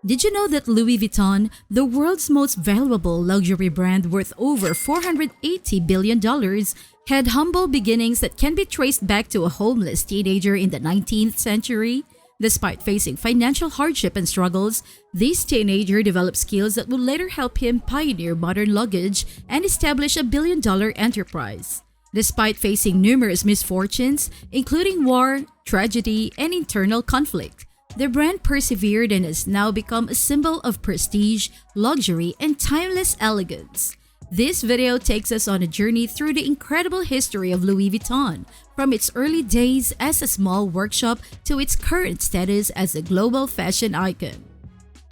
Did you know that Louis Vuitton, the world's most valuable luxury brand worth over $480 billion, had humble beginnings that can be traced back to a homeless teenager in the 19th century? Despite facing financial hardship and struggles, this teenager developed skills that would later help him pioneer modern luggage and establish a billion-dollar enterprise. Despite facing numerous misfortunes, including war, tragedy, and internal conflict, the brand persevered and has now become a symbol of prestige, luxury, and timeless elegance. This video takes us on a journey through the incredible history of Louis Vuitton, from its early days as a small workshop to its current status as a global fashion icon.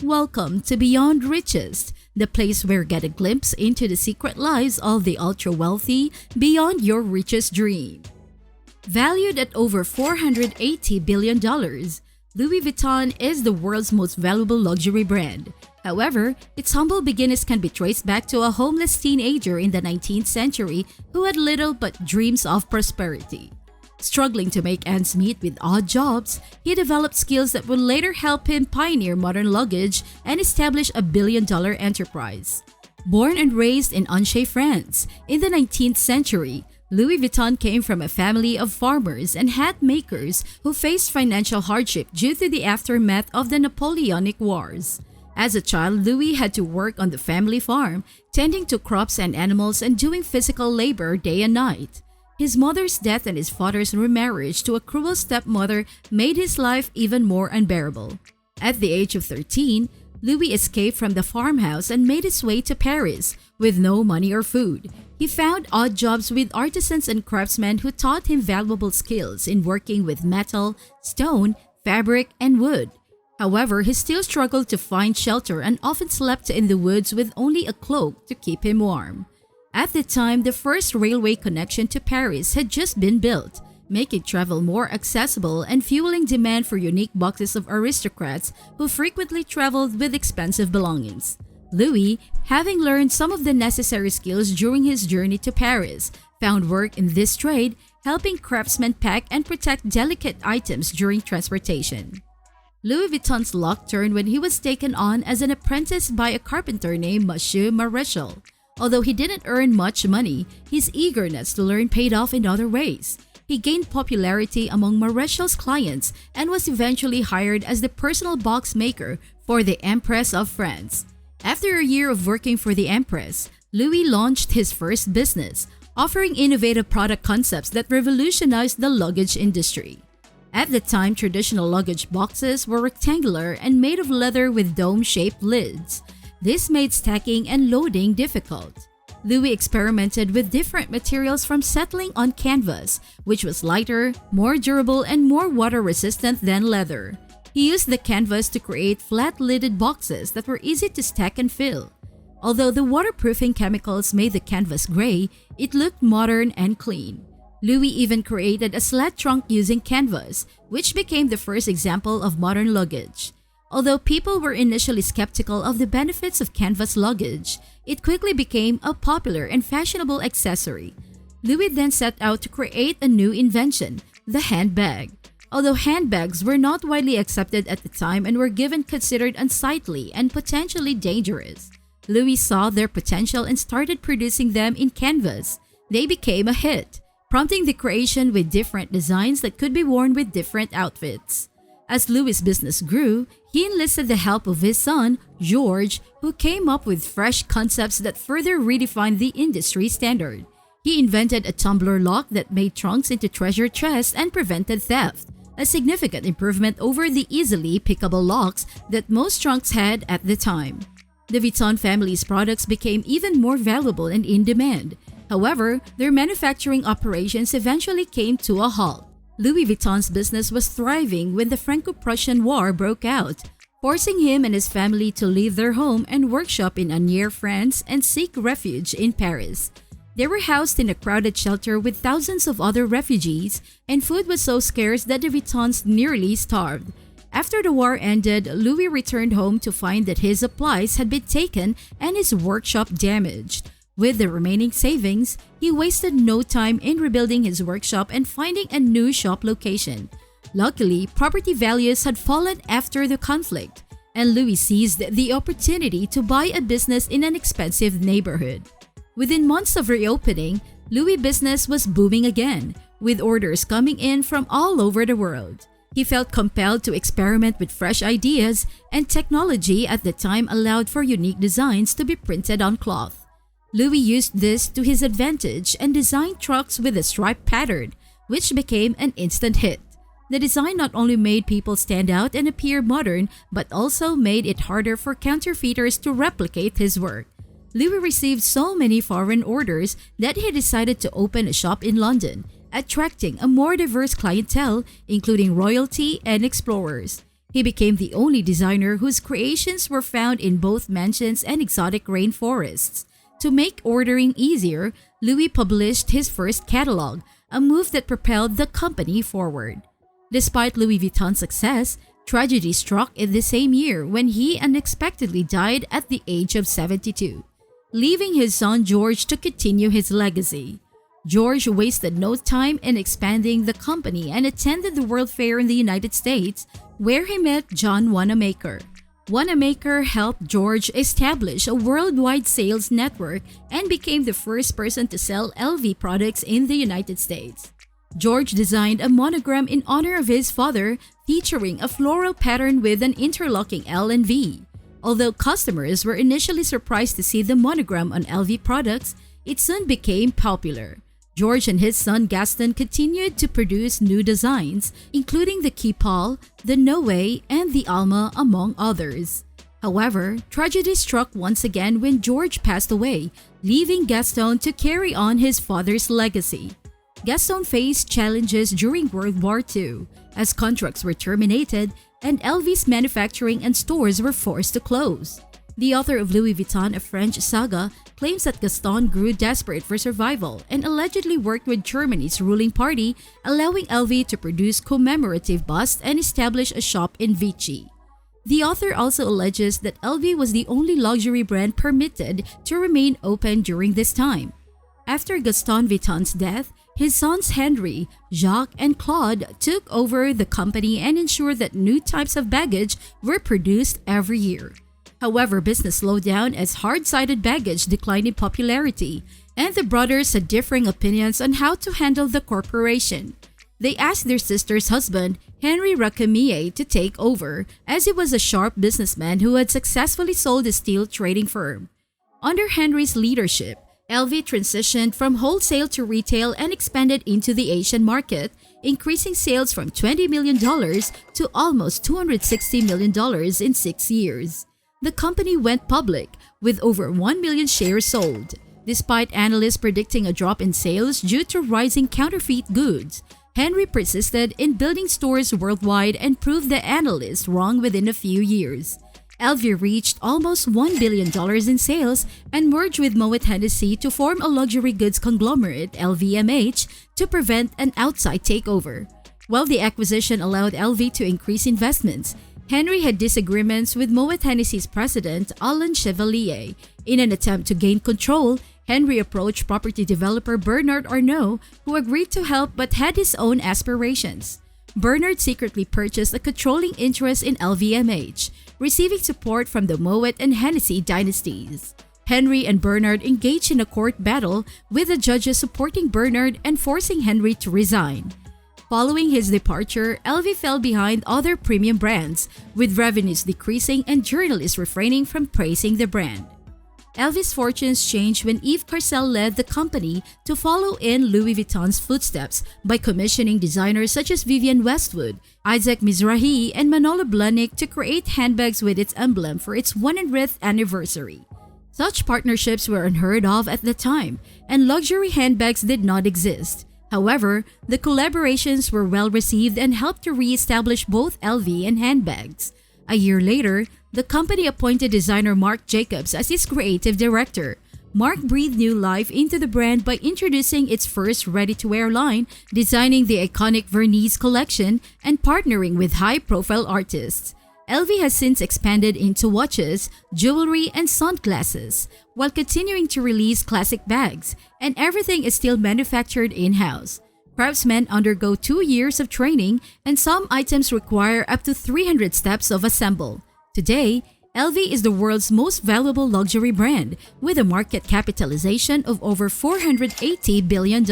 Welcome to BeyondRichest, the place where you get a glimpse into the secret lives of the ultra-wealthy beyond your richest dream. Valued at over $480 billion, Louis Vuitton is the world's most valuable luxury brand. However, its humble beginnings can be traced back to a homeless teenager in the 19th century who had little but dreams of prosperity. Struggling to make ends meet with odd jobs, he developed skills that would later help him pioneer modern luggage and establish a billion-dollar enterprise. Born and raised in Angers, France, in the 19th century, Louis Vuitton came from a family of farmers and hat makers who faced financial hardship due to the aftermath of the Napoleonic Wars. As a child, Louis had to work on the family farm, tending to crops and animals and doing physical labor day and night. His mother's death and his father's remarriage to a cruel stepmother made his life even more unbearable. At the age of 13, Louis escaped from the farmhouse and made his way to Paris with no money or food. He found odd jobs with artisans and craftsmen who taught him valuable skills in working with metal, stone, fabric, and wood. However, he still struggled to find shelter and often slept in the woods with only a cloak to keep him warm. At the time, the first railway connection to Paris had just been built, making travel more accessible and fueling demand for unique boxes of aristocrats who frequently traveled with expensive belongings. Louis, having learned some of the necessary skills during his journey to Paris, found work in this trade, helping craftsmen pack and protect delicate items during transportation. Louis Vuitton's luck turned when he was taken on as an apprentice by a carpenter named Monsieur Maréchal. Although he didn't earn much money, his eagerness to learn paid off in other ways. He gained popularity among Maréchal's clients and was eventually hired as the personal box maker for the Empress of France. After a year of working for the Empress, Louis launched his first business, offering innovative product concepts that revolutionized the luggage industry. At the time, traditional luggage boxes were rectangular and made of leather with dome-shaped lids. This made stacking and loading difficult. Louis experimented with different materials from settling on canvas, which was lighter, more durable, and more water-resistant than leather. He used the canvas to create flat-lidded boxes that were easy to stack and fill. Although the waterproofing chemicals made the canvas gray, it looked modern and clean. Louis even created a slat trunk using canvas, which became the first example of modern luggage. Although people were initially skeptical of the benefits of canvas luggage, it quickly became a popular and fashionable accessory. Louis then set out to create a new invention, the handbag. Although handbags were not widely accepted at the time and were given considered unsightly and potentially dangerous, Louis saw their potential and started producing them in canvas. They became a hit, prompting the creation with different designs that could be worn with different outfits. As Louis' business grew, he enlisted the help of his son, George, who came up with fresh concepts that further redefined the industry standard. He invented a tumbler lock that made trunks into treasure chests and prevented theft, a significant improvement over the easily pickable locks that most trunks had at the time. The Vuitton family's products became even more valuable and in demand. However, their manufacturing operations eventually came to a halt. Louis Vuitton's business was thriving when the Franco-Prussian War broke out, forcing him and his family to leave their home and workshop in Angers, France, and seek refuge in Paris. They were housed in a crowded shelter with thousands of other refugees, and food was so scarce that the Vuittons nearly starved. After the war ended, Louis returned home to find that his supplies had been taken and his workshop damaged. With the remaining savings, he wasted no time in rebuilding his workshop and finding a new shop location. Luckily, property values had fallen after the conflict, and Louis seized the opportunity to buy a business in an expensive neighborhood. Within months of reopening, Louis' business was booming again, with orders coming in from all over the world. He felt compelled to experiment with fresh ideas, and technology at the time allowed for unique designs to be printed on cloth. Louis used this to his advantage and designed trucks with a stripe pattern, which became an instant hit. The design not only made people stand out and appear modern, but also made it harder for counterfeiters to replicate his work. Louis received so many foreign orders that he decided to open a shop in London, attracting a more diverse clientele, including royalty and explorers. He became the only designer whose creations were found in both mansions and exotic rainforests. To make ordering easier, Louis published his first catalog, a move that propelled the company forward. Despite Louis Vuitton's success, tragedy struck in the same year when he unexpectedly died at the age of 72, leaving his son George to continue his legacy. George wasted no time in expanding the company and attended the World Fair in the United States, where he met John Wanamaker. Wanamaker helped George establish a worldwide sales network and became the first person to sell LV products in the United States. George designed a monogram in honor of his father, featuring a floral pattern with an interlocking L and V. Although customers were initially surprised to see the monogram on LV products, it soon became popular. George and his son Gaston continued to produce new designs, including the Kipal, the Noe, and the Alma, among others. However, tragedy struck once again when George passed away, leaving Gaston to carry on his father's legacy. Gaston faced challenges during World War II, as contracts were terminated and LV's manufacturing and stores were forced to close. The author of Louis Vuitton, a French saga, claims that Gaston grew desperate for survival and allegedly worked with Germany's ruling party, allowing LV to produce commemorative busts and establish a shop in Vichy. The author also alleges that LV was the only luxury brand permitted to remain open during this time. After Gaston Vuitton's death, his sons Henry, Jacques, and Claude took over the company and ensured that new types of baggage were produced every year. However, business slowed down as hard-sided baggage declined in popularity, and the brothers had differing opinions on how to handle the corporation. They asked their sister's husband, Henry Racamier, to take over, as he was a sharp businessman who had successfully sold a steel trading firm. Under Henry's leadership, LV transitioned from wholesale to retail and expanded into the Asian market, increasing sales from $20 million to almost $260 million in 6 years. The company went public with over 1 million shares sold. Despite analysts predicting a drop in sales due to rising counterfeit goods, Henry persisted in building stores worldwide and proved the analysts wrong within a few years. LV reached almost $1 billion in sales and merged with Moet Hennessy to form a luxury goods conglomerate, LVMH, to prevent an outside takeover. While the acquisition allowed LV to increase investments, Henry had disagreements with Moet Hennessy's president, Alain Chevalier. In an attempt to gain control, Henry approached property developer Bernard Arnault, who agreed to help but had his own aspirations. Bernard secretly purchased a controlling interest in LVMH, receiving support from the Moet and Hennessy dynasties. Henry and Bernard engaged in a court battle, with the judges supporting Bernard and forcing Henry to resign. Following his departure, LV fell behind other premium brands, with revenues decreasing and journalists refraining from praising the brand. LV's fortunes changed when Yves Carcel led the company to follow in Louis Vuitton's footsteps by commissioning designers such as Vivienne Westwood, Isaac Mizrahi, and Manolo Blahnik to create handbags with its emblem for its 100th anniversary. Such partnerships were unheard of at the time, and luxury handbags did not exist. However, the collaborations were well received and helped to re-establish both LV and handbags. A year later, the company appointed designer Marc Jacobs as its creative director. Marc breathed new life into the brand by introducing its first ready-to-wear line, designing the iconic Vernise collection, and partnering with high-profile artists. LV has since expanded into watches, jewelry, and sunglasses, while continuing to release classic bags, and everything is still manufactured in-house. Craftsmen undergo 2 years of training, and some items require up to 300 steps of assemble. Today, LV is the world's most valuable luxury brand with a market capitalization of over $480 billion.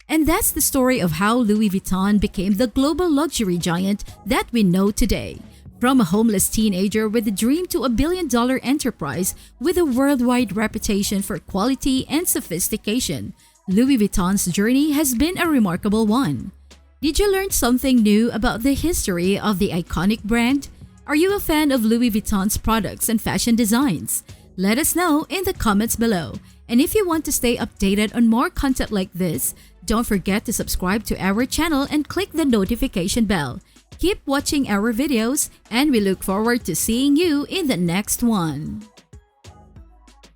And that's the story of how Louis Vuitton became the global luxury giant that we know today. From a homeless teenager with a dream to a billion-dollar enterprise with a worldwide reputation for quality and sophistication, Louis Vuitton's journey has been a remarkable one. Did you learn something new about the history of the iconic brand? Are you a fan of Louis Vuitton's products and fashion designs? Let us know in the comments below. And if you want to stay updated on more content like this, don't forget to subscribe to our channel and click the notification bell. Keep watching our videos, and we look forward to seeing you in the next one.